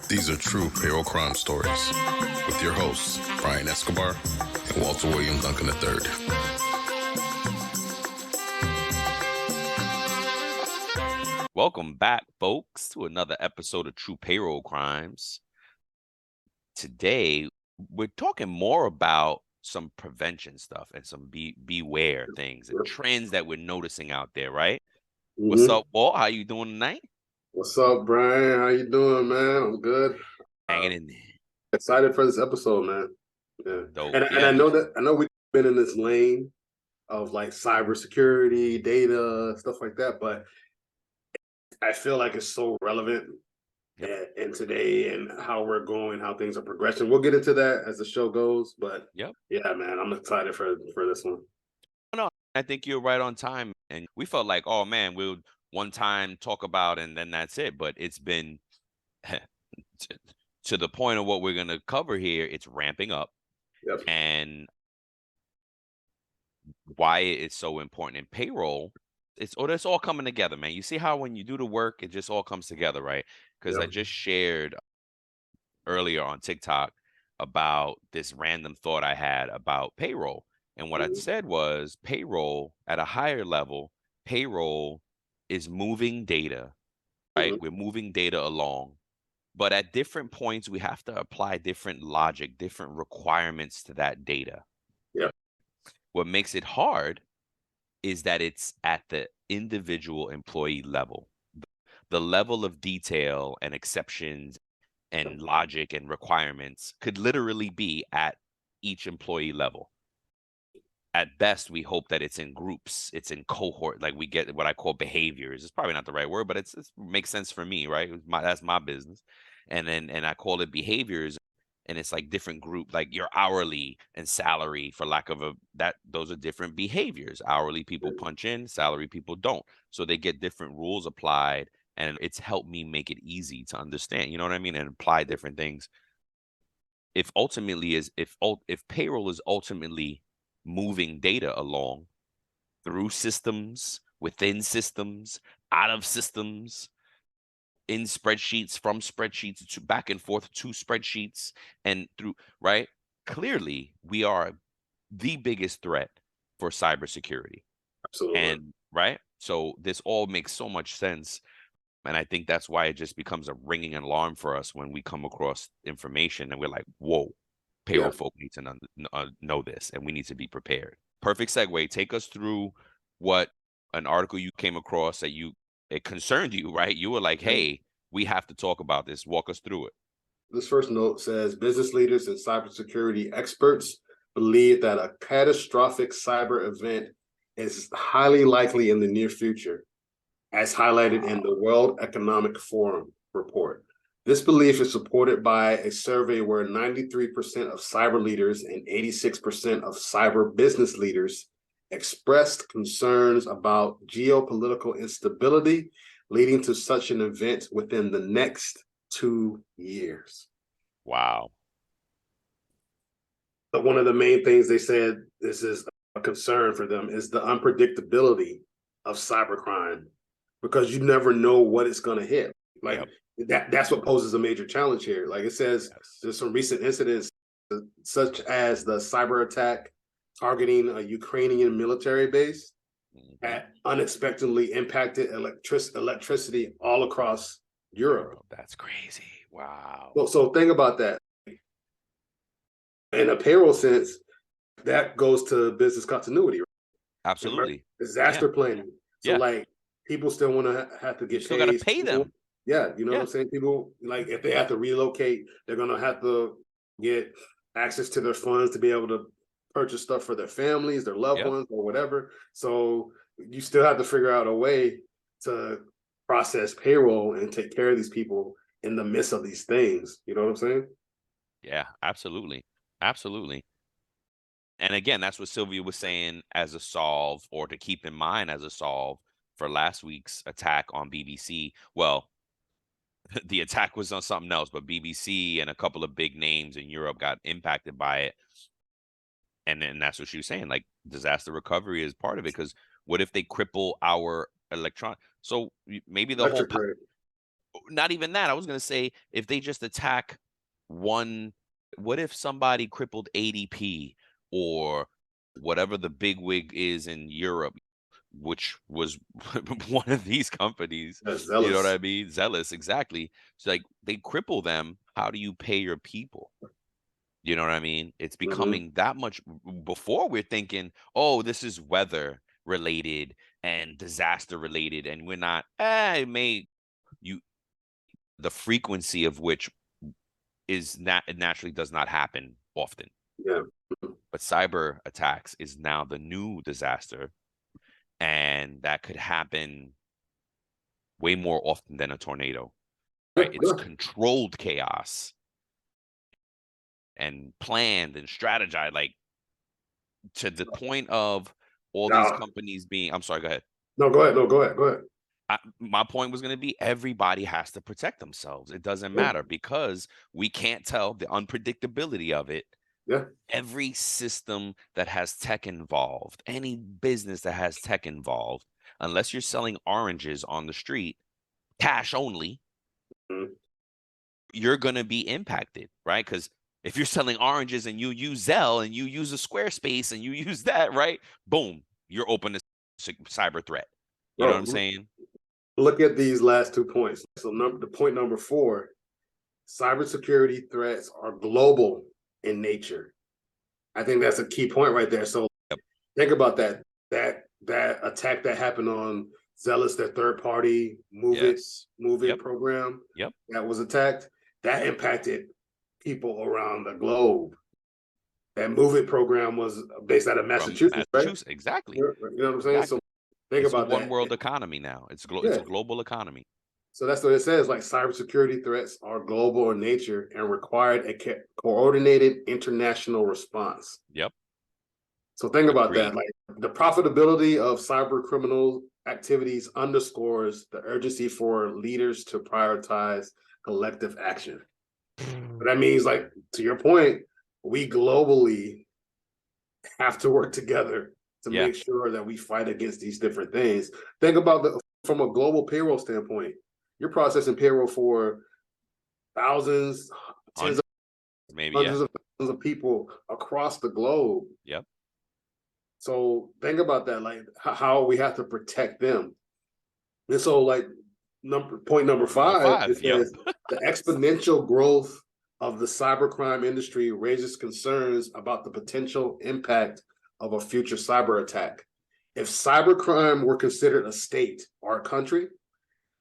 These are true payroll crime stories with your hosts, Brian Escobar and Walter William Duncan III. Welcome back, folks, to another episode of True Payroll Crimes. Today, we're talking more about some prevention stuff and some beware things and trends that we're noticing out there, right? Mm-hmm. What's up, Walt? How you doing tonight? What's up, Brian? How you doing, man? I'm good. Hanging in there. Excited for this episode, man. Yeah. Dope. And I know we've been in this lane of like cybersecurity, data, stuff like that, but I feel like it's so relevant in today and how we're going, how things are progressing. We'll get into that as the show goes, but yeah, man, I'm excited for this one. No, I think you're right on time. And we felt like, oh man, we'll one time talk about and then that's it. But it's been to the point of what we're going to cover here. It's ramping up. Yep. And why it's so important in payroll. It's all coming together, man. You see how when you do the work, it just all comes together, right? Because I just shared earlier on TikTok about this random thought I had about payroll. And what I said was payroll at a higher level, payroll is moving data, right? We're moving data along. But at different points, we have to apply different logic, different requirements to that data. Yeah. What makes it hard is that it's at the individual employee level. The level of detail and exceptions and logic and requirements could literally be at each employee level. At best, we hope that it's in groups, it's in cohort, like we get what I call behaviors. It's probably not the right word, but it makes sense for me, right? That's my business. And I call it behaviors. And it's like different group, like your hourly and salary, for lack of those are different behaviors. Hourly people punch in, salary people don't. So they get different rules applied, and it's helped me make it easy to understand, you know what I mean? And apply different things. If payroll is ultimately moving data along through systems, within systems, out of systems, in spreadsheets, from spreadsheets to back and forth to spreadsheets and through, right? Clearly, we are the biggest threat for cybersecurity. Absolutely. And right. So this all makes so much sense. And I think that's why it just becomes a ringing alarm for us when we come across information and we're like, whoa, payroll folk need to know this and we need to be prepared. Perfect segue. Take us through what an article you came across that it concerned you, right? You were like, hey, we have to talk about this. Walk us through it. This first note says business leaders and cybersecurity experts believe that a catastrophic cyber event is highly likely in the near future, as highlighted in the World Economic Forum report. This belief is supported by a survey where 93% of cyber leaders and 86% of cyber business leaders expressed concerns about geopolitical instability leading to such an event within the next 2 years. Wow. But one of the main things they said this is a concern for them is the unpredictability of cybercrime, because you never know what it's going to hit. Like that's what poses a major challenge here. Like it says, there's some recent incidents such as the cyber attack targeting a Ukrainian military base that unexpectedly impacted electricity all across Europe. Oh, that's crazy. Wow. So think about that. In a payroll sense, that goes to business continuity. Right? Absolutely. Disaster planning. So like people still want to have to get paid. Still got to pay them. Yeah, you know what I'm saying? People, like, if they have to relocate, they're going to have to get access to their funds to be able to purchase stuff for their families, their loved ones, or whatever. So you still have to figure out a way to process payroll and take care of these people in the midst of these things. You know what I'm saying? Yeah, absolutely. Absolutely. And again, that's what Sylvia was saying as a solve, or to keep in mind as a solve for last week's attack on BBC. Well, the attack was on something else, but BBC and a couple of big names in Europe got impacted by it. And then that's what she was saying, like disaster recovery is part of it. Because what if they cripple our electron? So maybe the whole not even that. I was gonna say if they just attack one, what if somebody crippled ADP or whatever the big wig is in Europe, which was one of these companies, That's you know what zealous. I mean? Zealous, exactly. So like they cripple them. How do you pay your people? You know what I mean? It's becoming that much. Before we're thinking, oh, this is weather related and disaster related, and we're not, it may you the frequency of which is not naturally does not happen often. Yeah. But cyber attacks is now the new disaster, and that could happen way more often than a tornado. Right? It's controlled chaos and planned and strategized, like to the point of all these Now, companies being. I'm sorry, go ahead. no, go ahead. No, go ahead. Go ahead. My point was going to be everybody has to protect themselves. It doesn't matter because we can't tell the unpredictability of it. Yeah. Every system that has tech involved, any business that has tech involved, unless you're selling oranges on the street, cash only, you're going to be impacted, right? Because if you're selling oranges and you use Zelle and you use a Squarespace and you use that, right? Boom, you're open to cyber threat. You know what I'm saying? Look at these last 2 points. So the point number 4, cybersecurity threats are global in nature. I think that's a key point right there. So think about that attack that happened on Zealous, their third party Move It program. That was attacked. That impacted people around the globe. That Move It program was based out of Massachusetts, right? Exactly. You know what I'm saying? So think it's about a one that. world economy now. It's a global economy. So that's what it says. Like cybersecurity threats are global in nature and required a coordinated international response. Yep. So think about that. Like the profitability of cyber criminal activities underscores the urgency for leaders to prioritize collective action. But that means, like, to your point, we globally have to work together to make sure that we fight against these different things. Think about from a global payroll standpoint, you're processing payroll for thousands, tens of maybe hundreds of thousands of people across the globe. Yep. So think about that, like how we have to protect them. And so, like, point number 5, it says the exponential growth of the cybercrime industry raises concerns about the potential impact of a future cyber attack. If cybercrime were considered a state or a country,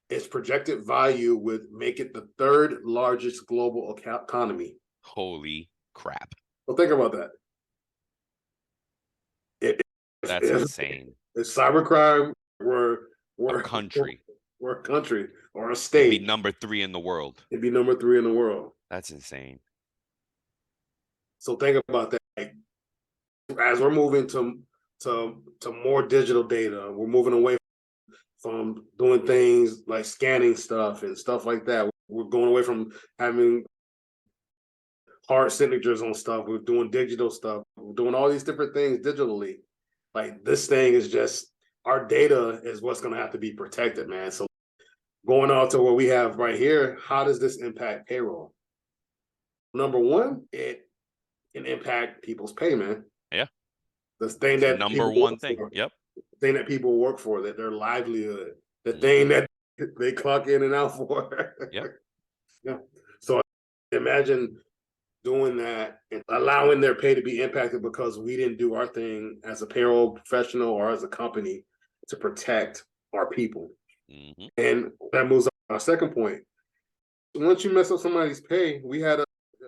its projected value would make it the 3rd largest global economy. Holy crap. Well, think about that. That's insane. If cybercrime were a country, or a country or a state, it'd be number 3 in the world. It'd be number 3 in the world. That's insane. So think about that. Like, as we're moving to more digital data, we're moving away from doing things like scanning stuff and stuff like that. We're going away from having hard signatures on stuff. We're doing digital stuff. We're doing all these different things digitally. Like, this thing is just, our data is what's going to have to be protected, man. So going on to what we have right here, how does this impact payroll? Number 1, it can impact people's pay, man. Yeah. The thing that number 1 thing. The thing that people work for, that their livelihood, the thing that they clock in and out for. Yeah. So imagine doing that and allowing their pay to be impacted because we didn't do our thing as a payroll professional or as a company to protect our people. And that moves on to our second point. Once you mess up somebody's pay, we had a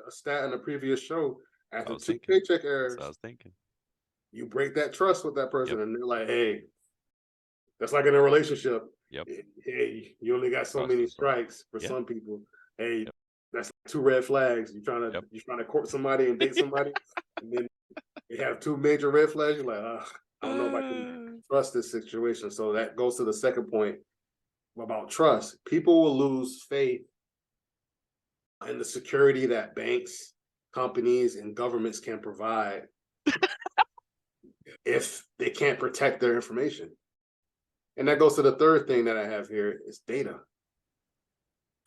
stat in a previous show, after 2 paycheck errors, I was thinking, you break that trust with that person, and they're like, hey, that's like in a relationship. Hey, you only got so many strikes for some people. Hey, that's 2 red flags. You're trying to court somebody and date somebody, and then you have 2 major red flags. You're like, I don't know if I can trust this situation. So that goes to the second point about trust. People will lose faith in the security that banks, companies, and governments can provide if they can't protect their information. And that goes to the third thing that I have here is data.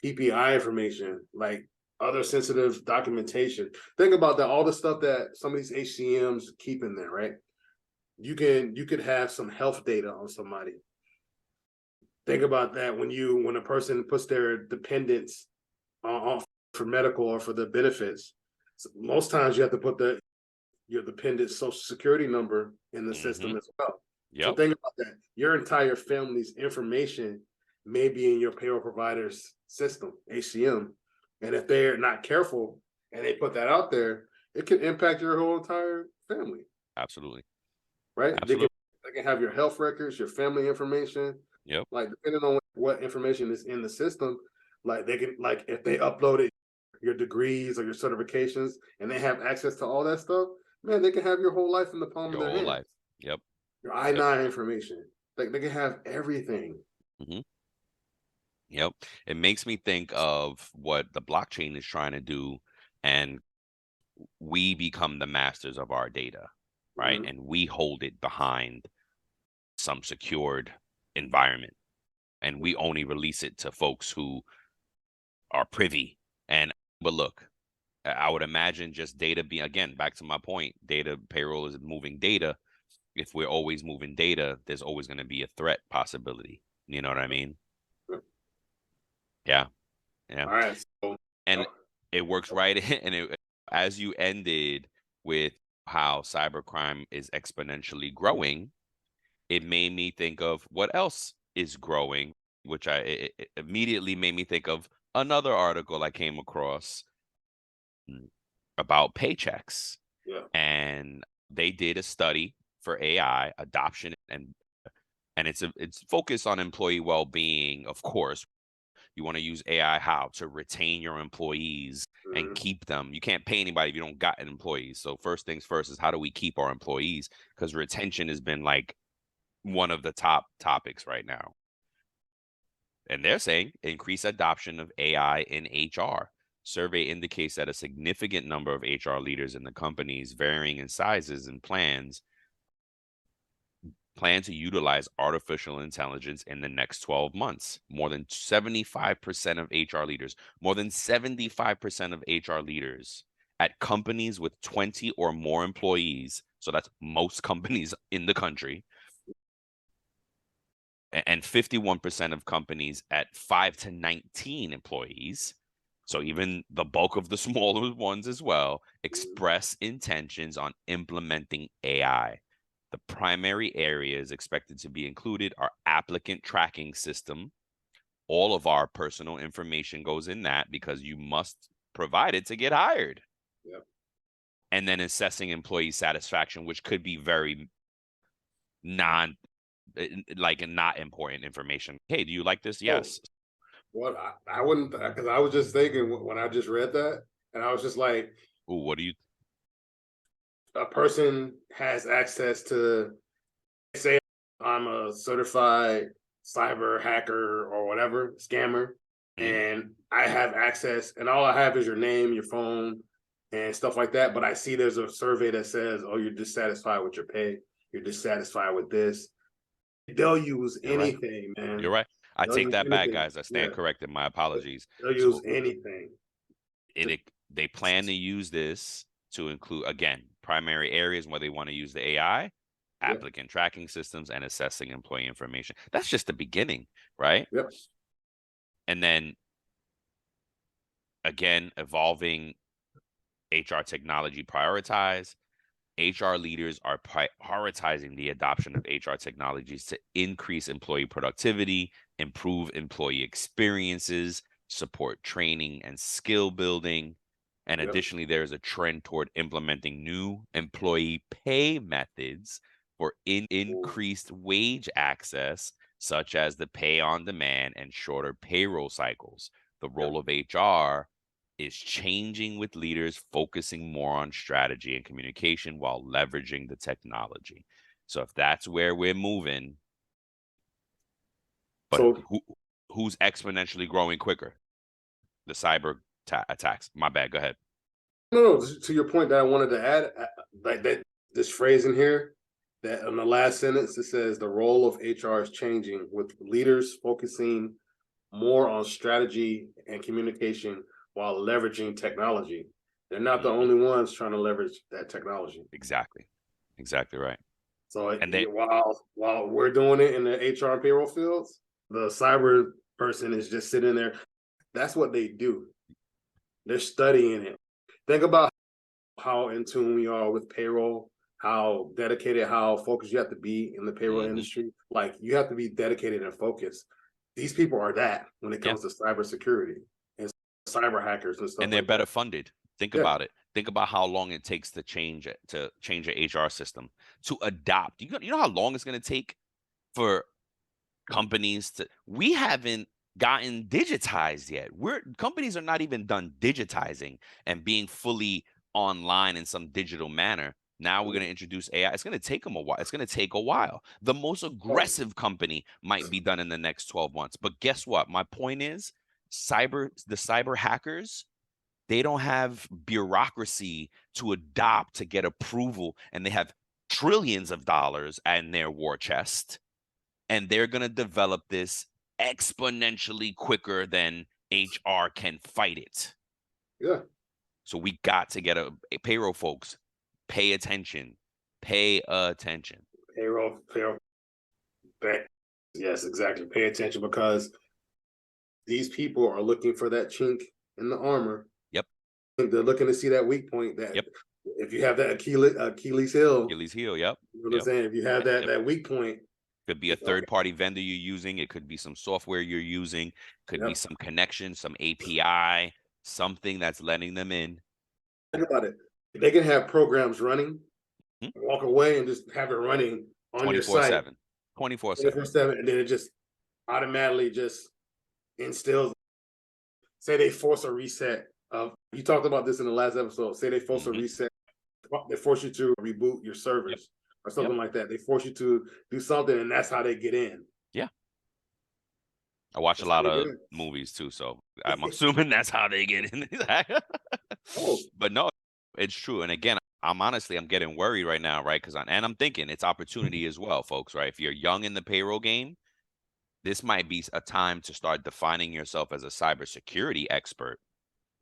PPI information, like other sensitive documentation. Think about that, all the stuff that some of these HCMs keep in there, right? You could have some health data on somebody. Think about that when a person puts their dependents on for medical or for the benefits. So most times you have to put your dependent's social security number in the system as well. Yep. So think about that. Your entire family's information may be in your payroll provider's system, HCM. And if they're not careful and they put that out there, it can impact your whole entire family. Absolutely. Right? Absolutely. They can have your health records, your family information. Yep. Like depending on what information is in the system, like they can, like if they uploaded your degrees or your certifications and they have access to all that stuff, man, they can have your whole life in the palm of their hand. Life. Yep. Your I-9 information. Like they can have everything. Yep. It makes me think of what the blockchain is trying to do, and we become the masters of our data, right? And we hold it behind some secured environment, and we only release it to folks who are privy. But look, I would imagine just data being, again, back to my point, data, payroll is moving data. If we're always moving data, there's always going to be a threat possibility. You know what I mean? Yeah. All right. So, and it works right in. And as you ended with how cybercrime is exponentially growing, it made me think of what else is growing, which it immediately made me think of another article I came across about paychecks. Yeah. And they did a study for AI adoption, and it's focused on employee well-being. Of course, you want to use AI how to retain your employees and keep them. You can't pay anybody if you don't got employees. So first things first is how do we keep our employees? Because retention has been like one of the top topics right now. And they're saying increase adoption of AI in HR. Survey indicates that a significant number of HR leaders in the companies, varying in sizes and plans, plan to utilize artificial intelligence in the next 12 months. More than 75% of HR leaders, more than 75% of HR leaders at companies with 20 or more employees, so that's most companies in the country, and 51% of companies at 5 to 19 employees, so even the bulk of the smaller ones as well, express intentions on implementing AI. The primary areas expected to be included are applicant tracking system. All of our personal information goes in that because you must provide it to get hired. Yep. And then assessing employee satisfaction, which could be very not important information. Hey, do you like this? Yes. What I wouldn't, because I was just thinking when I just read that, and I was just like, ooh, what do you? A person has access to, say I'm a certified cyber hacker or whatever, scammer, and I have access, and all I have is your name, your phone, and stuff like that. But I see there's a survey that says, oh, you're dissatisfied with your pay, you're dissatisfied with this. They'll use anything, man. You're right. I take that back, guys. I stand corrected. My apologies. They'll use anything. They plan to use this to include, again, primary areas where they want to use the AI, applicant tracking systems, and assessing employee information. That's just the beginning, right? Yep. And then, again, evolving HR technology prioritize. HR leaders are prioritizing the adoption of HR technologies to increase employee productivity, improve employee experiences, support training and skill building. And additionally, there is a trend toward implementing new employee pay methods for increased wage access, such as the pay on demand and shorter payroll cycles. The role of HR is changing, with leaders focusing more on strategy and communication while leveraging the technology. So if that's where we're moving, but who's exponentially growing quicker? The cyber attacks. My bad. Go ahead. No, to your point that I wanted to add, like that, this phrase in here, that in the last sentence, it says the role of HR is changing, with leaders focusing more on strategy and communication while leveraging technology. They're not the only ones trying to leverage that technology. Exactly right. So And they, while we're doing it in the HR and payroll fields, the cyber person is just sitting there. That's what they do. They're studying it. Think about how in tune we are with payroll, how dedicated, how focused you have to be in the payroll industry. Like, you have to be dedicated and focused. These people are that when it comes to cybersecurity and cyber hackers and stuff. And they're like better that. funded. Think about it. Think about how long it takes to change an HR system, to adopt. You know how long it's going to take for companies to. We haven't gotten digitized yet. Companies are not even done digitizing and being fully online in some digital manner. Now we're going to introduce AI. It's going to take them a while. It's going to take a while. The most aggressive company might be done in the next 12 months. But guess what? My point is, the cyber hackers, they don't have bureaucracy to adopt, to get approval, and they have trillions of dollars in their war chest, and they're going to develop this exponentially quicker than HR can fight it. Yeah. So we got to get a payroll folks, pay attention. Payroll. Yes, exactly. Pay attention, because these people are looking for that chink in the armor. Yep. They're looking to see that weak point. That if you have that Achilles heel. Yep. You know what I'm saying? If you have that weak point. Could be a third-party vendor you're using. It could be some software you're using. Could be some connection, some API, something that's letting them in. Think about it. They can have programs running, walk away and just have it running on your site 24/7, and then it just automatically just instills. Say they force a reset of. You talked about this in the last episode. Say they force a reset. They force you to reboot your servers or something like that. They force you to do something, and that's how they get in. Yeah. I watch a lot of movies too, so I'm assuming that's how they get in. But no, it's true. And again, I'm getting worried right now, right? Because I'm thinking it's opportunity as well, folks, right? If you're young in the payroll game, this might be a time to start defining yourself as a cybersecurity expert,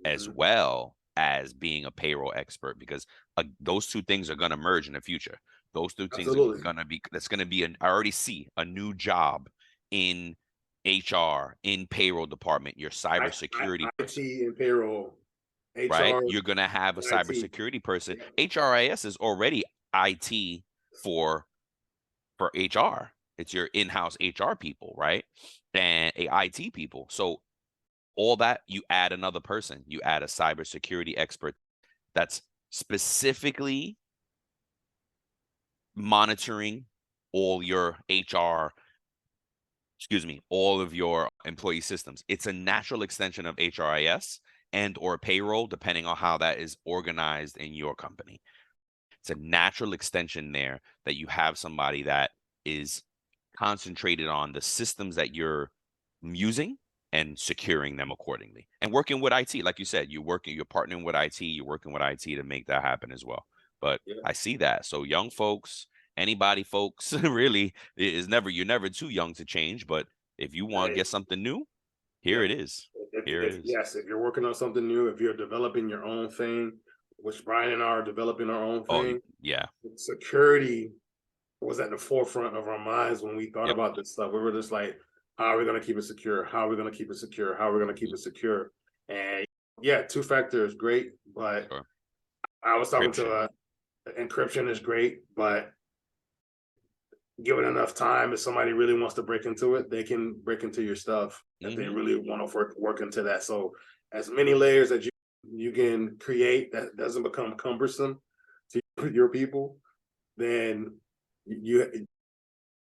as well as being a payroll expert, because those two things are going to merge in the future. Those two things are going to be, that's going to be I already see a new job in HR, in payroll department, your cybersecurity person. IT and payroll. HR, right? You're going to have a cybersecurity person. HRIS is already IT for HR. It's your in-house HR people, right? And IT people. So all that, you add another person, you add a cybersecurity expert that's specifically monitoring all your HR, all of your employee systems. It's a natural extension of HRIS and or payroll, depending on how that is organized in your company. It's a natural extension there that you have somebody that is concentrated on the systems that you're using and securing them accordingly, and working with IT. Like you said, you're partnering with IT, you're working with IT to make that happen as well. But I see that. So young folks, anybody folks, really, you're never too young to change. But if you want to get something new, here it is. Yes, if you're working on something new, if you're developing your own thing, which Brian and I are developing our own thing. Security was at the forefront of our minds when we thought about this stuff. We were just like, how are we going to keep it secure? How are we going to keep it secure? How are we going to keep it secure? And two-factor is great, but I was talking to encryption is great, but given enough time, if somebody really wants to break into it, they can break into your stuff if they really want to work into that. So as many layers that you can create that doesn't become cumbersome to your people, then you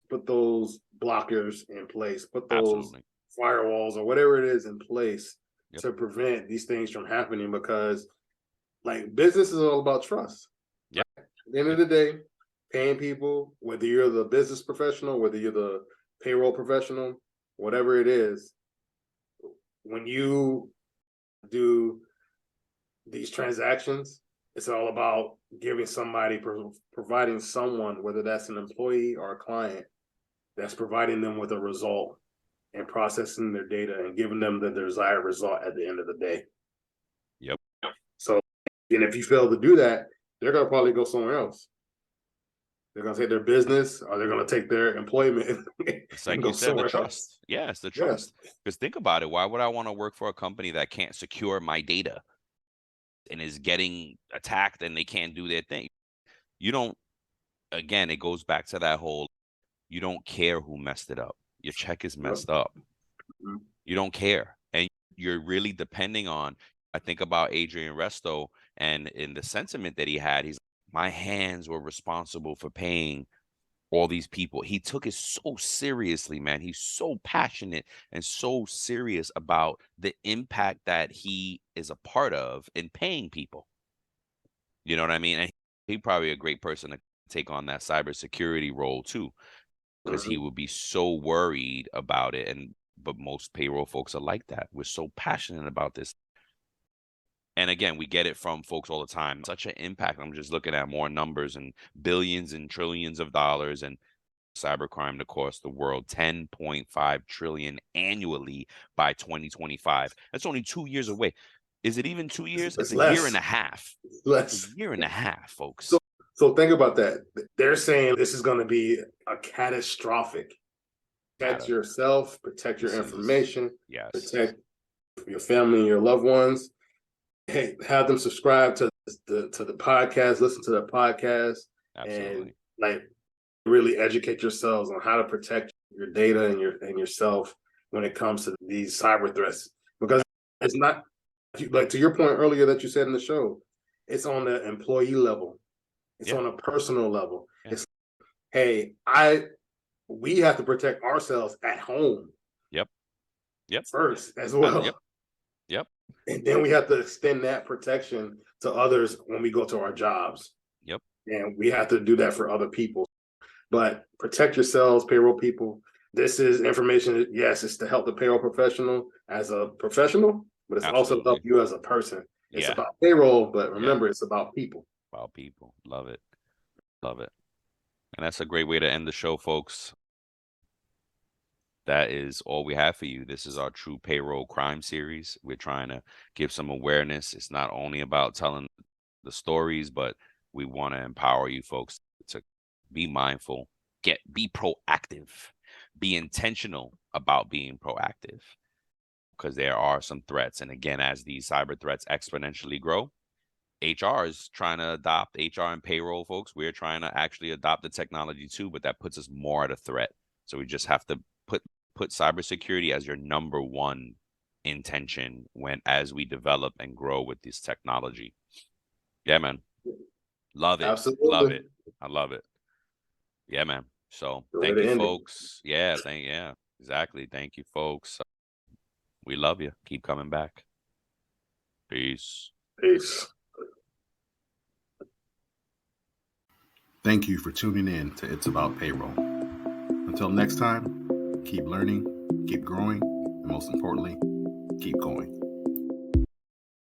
put those blockers in place, put those firewalls or whatever it is in place to prevent these things from happening, because like business is all about trust. At the end of the day, paying people, whether you're the business professional, whether you're the payroll professional, whatever it is, when you do these transactions, it's all about giving somebody, providing someone, whether that's an employee or a client, that's providing them with a result. and processing their data and giving them the desired result at the end of the day. Yep. So, and if you fail to do that, they're going to probably go somewhere else. They're going to take their business, or they're going to take their employment It's like and go you said, the somewhere trust. else. Yeah, it's the trust. Because think about it. Why would I want to work for a company that can't secure my data and is getting attacked and they can't do their thing? You don't, again, it goes back to that whole, you don't care who messed it up. Your check is messed up. Mhm. You don't care. And you're really depending on, I think about Adrian Resto and in the sentiment that he had, he's, my hands were responsible for paying all these people. He took it so seriously, man. He's so passionate and so serious about the impact that he is a part of in paying people. You know what I mean? And he probably a great person to take on that cybersecurity role too, because he would be so worried about it. But most payroll folks are like that. We're so passionate about this. And again, we get it from folks all the time. Such an impact. I'm just looking at more numbers and billions and trillions of dollars and cybercrime to cost the world 10.5 trillion annually by 2025. That's only 2 years away. Is it even 2 years? It's a year and a half. Less. A year and a half, folks. So think about that. They're saying this is going to be a catastrophic. Protect yourself, protect your information, protect your family and your loved ones. Hey, have them subscribe to the podcast, listen to the podcast, and like really educate yourselves on how to protect your data and yourself when it comes to these cyber threats. Because it's not, like, to your point earlier that you said in the show, it's on the employee level. It's on a personal level. It's, hey, we have to protect ourselves at home. First as well. And then we have to extend that protection to others when we go to our jobs. And we have to do that for other people. But protect yourselves, payroll people. This is information. Yes, it's to help the payroll professional as a professional, but it's also to help you as a person. It's about payroll, but remember, it's about people. About people. Love it. Love it. And that's a great way to end the show, folks. That is all we have for you. This is our True Payroll Crime series. We're trying to give some awareness. It's not only about telling the stories, but we want to empower you folks to be mindful, be proactive, be intentional about being proactive, because there are some threats. And again, as these cyber threats exponentially grow, HR is trying to adopt, HR and payroll folks, we're trying to actually adopt the technology too, but that puts us more at a threat. So we just have to put cybersecurity as your number one intention as we develop and grow with this technology. Yeah, man. Love it. Absolutely. Love it. I love it. Yeah, man. So thank you, folks. Yeah, exactly. Thank you, folks. We love you. Keep coming back. Peace. Peace. Thank you for tuning in to It's About Payroll. Until next time, keep learning, keep growing, and most importantly, keep going.